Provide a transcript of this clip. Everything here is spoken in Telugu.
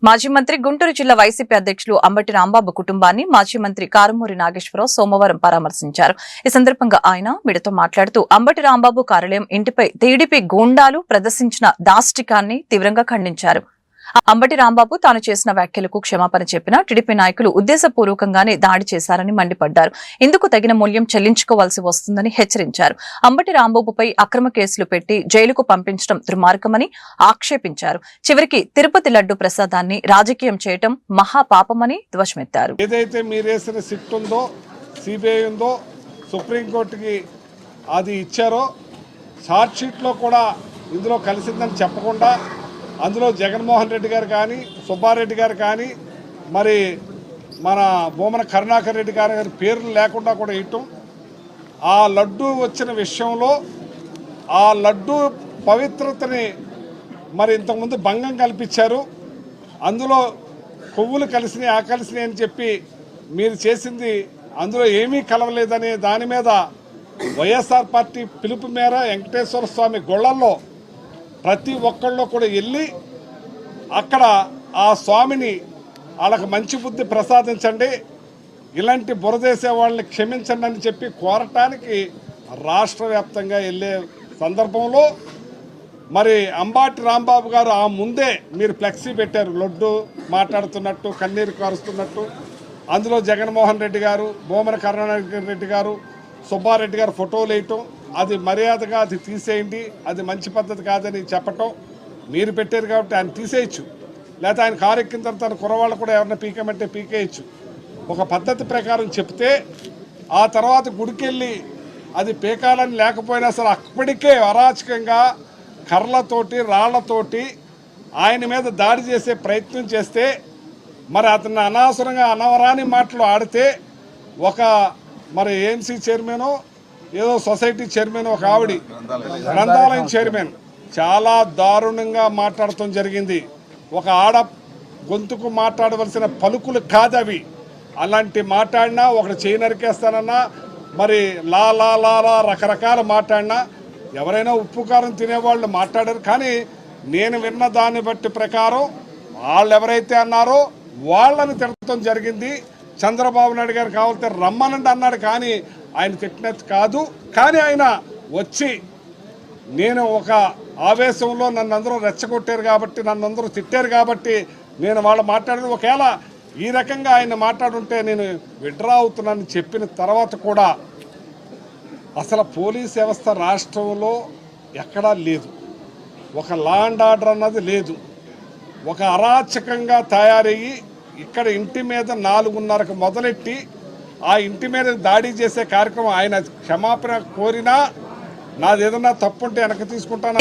మాజీ మంత్రి గుంటూరు జిల్లా వైసీపీ అధ్యక్షులు అంబటి రాంబాబు కుటుంబాన్ని మాజీ మంత్రి కారుమూరి నాగేశ్వరరావు సోమవారం పరామర్శించారు. ఈ సందర్భంగా ఆయన మీడియాతో మాట్లాడుతూ అంబటి రాంబాబు కార్యాలయం ఇంటిపై టీడీపీ గూండాలు ప్రదర్శించిన దాష్టికాన్ని తీవ్రంగా ఖండించారు. అంబటి రాంబాబు తాను చేసిన వ్యాఖ్యలకు క్షమాపణ చెప్పినా టీడీపీ నాయకులు ఉద్దేశపూర్వకంగానే దాడి చేశారని మండిపడ్డారు. ఇందుకు తగిన మూల్యం చెల్లించుకోవాల్సి వస్తుందని హెచ్చరించారు. అంబటి రాంబాబుపై అక్రమ కేసులు పెట్టి జైలుకు పంపించడం దుర్మార్గమని ఆక్షేపించారు. చివరికి తిరుపతి లడ్డు ప్రసాదాన్ని రాజకీయం చేయడం మహాపాపమని ధ్వజమెత్తారు. ఏదైతే మీరేసిన సిట్ ఉందో, సిబిఐ ఉందో, సుప్రీంకోర్టుకి అది ఇచ్చారో, ఛార్జ్ షీట్లో కూడా ఇందులో కలిసిందని చెప్పకుండా అందులో జగన్మోహన్ రెడ్డి గారు కానీ, సుబ్బారెడ్డి గారు కానీ, మరి మన భూమన కరుణాకర్ రెడ్డి గారి పేర్లు లేకుండా కూడా ఇవ్వటం, ఆ లడ్డు వచ్చిన విషయంలో ఆ లడ్డు పవిత్రతని మరి ఇంతకుముందు భంగం కల్పించారు. అందులో కొవ్వులు కలిసినాయి, ఆ కలిసినాయి అని చెప్పి మీరు చేసింది అందులో ఏమీ కలవలేదనే దాని మీద వైఎస్ఆర్ పార్టీ పిలుపు మేర వెంకటేశ్వర స్వామి గొళ్ళల్లో ప్రతి ఒక్కళ్ళు కూడా వెళ్ళి అక్కడ ఆ స్వామిని వాళ్ళకి మంచి బుద్ధి ప్రసాదించండి, ఇలాంటి బురదేసే వాళ్ళని క్షమించండి అని చెప్పి కోరటానికి రాష్ట్ర వ్యాప్తంగా వెళ్ళే సందర్భంలో మరి అంబటి రాంబాబు గారు ఆ ముందే మీరు ఫ్లెక్సీ పెట్టారు, లడ్డు మాట్లాడుతున్నట్టు, కన్నీరు కారుస్తున్నట్టు. అందులో జగన్మోహన్ రెడ్డి గారు, భూమన కరుణాకర్ రెడ్డి గారు, సుబ్బారెడ్డి గారు ఫోటోలు వేయటం, అది మర్యాదగా అది తీసేయండి, అది మంచి పద్ధతి కాదని చెప్పటం. మీరు పెట్టారు కాబట్టి ఆయన తీసేయచ్చు, లేకపోతే ఆయన కారు ఎక్కిన తర్వాత తన కురవాళ్ళు కూడా ఎవరైనా పీకేమంటే పీకేయచ్చు. ఒక పద్ధతి ప్రకారం చెప్తే ఆ తర్వాత గుడికెళ్ళి అది పీకాలని లేకపోయినా సరే అప్పటికే అరాచకంగా కర్రలతోటి రాళ్లతోటి ఆయన మీద దాడి చేసే ప్రయత్నం చేస్తే, మరి అతన్ని అనవసరంగా అనవరాని మాటలు ఆడితే ఒక మరి ఏఎంసీ చైర్మన్, ఏదో సొసైటీ చైర్మన్, ఒక ఆవిడ గ్రంథాలయం చైర్మన్ చాలా దారుణంగా మాట్లాడటం జరిగింది. ఒక ఆడ గొంతుకు మాట్లాడవలసిన పలుకులు కాదవి. అలాంటి మాట్లాడినా ఒకటి చేయి నరికేస్తానన్నా, మరి లా లా లా లా రకరకాల మాట్లాడినా ఎవరైనా ఉప్పు కారం తినేవాళ్ళు మాట్లాడారు. కానీ నేను విన్న దాన్ని బట్టి ప్రకారం వాళ్ళు ఎవరైతే అన్నారో వాళ్ళని తిట్టడం జరిగింది. చంద్రబాబు నాయుడు గారు కావాలంటే రమ్మనండి అన్నాడు, కానీ ఆయన తిట్టినట్టు కాదు. కానీ ఆయన వచ్చి నేను ఒక ఆవేశంలో నన్ను అందరూ రెచ్చగొట్టారు కాబట్టి, నన్ను అందరూ తిట్టారు కాబట్టి నేను వాళ్ళు మాట్లాడిన, ఒకవేళ ఈ రకంగా ఆయన మాట్లాడుంటే నేను విడ్రా అవుతున్నానని చెప్పిన తర్వాత కూడా అసలు పోలీస్ వ్యవస్థ రాష్ట్రంలో ఎక్కడా లేదు, ఒక లా అండ్ ఆర్డర్ అన్నది లేదు. ఒక అరాచకంగా తయారయ్యి ఇక్కడ ఇంటి మీద 4:30కు మొదలెట్టి ఆ ఇంటి మీద దాడి చేసే కార్యక్రమం. ఆయన క్షమాపణ కోరినా నాది ఏదన్నా తప్పుంటే వెనక్కి తీసుకుంటాను.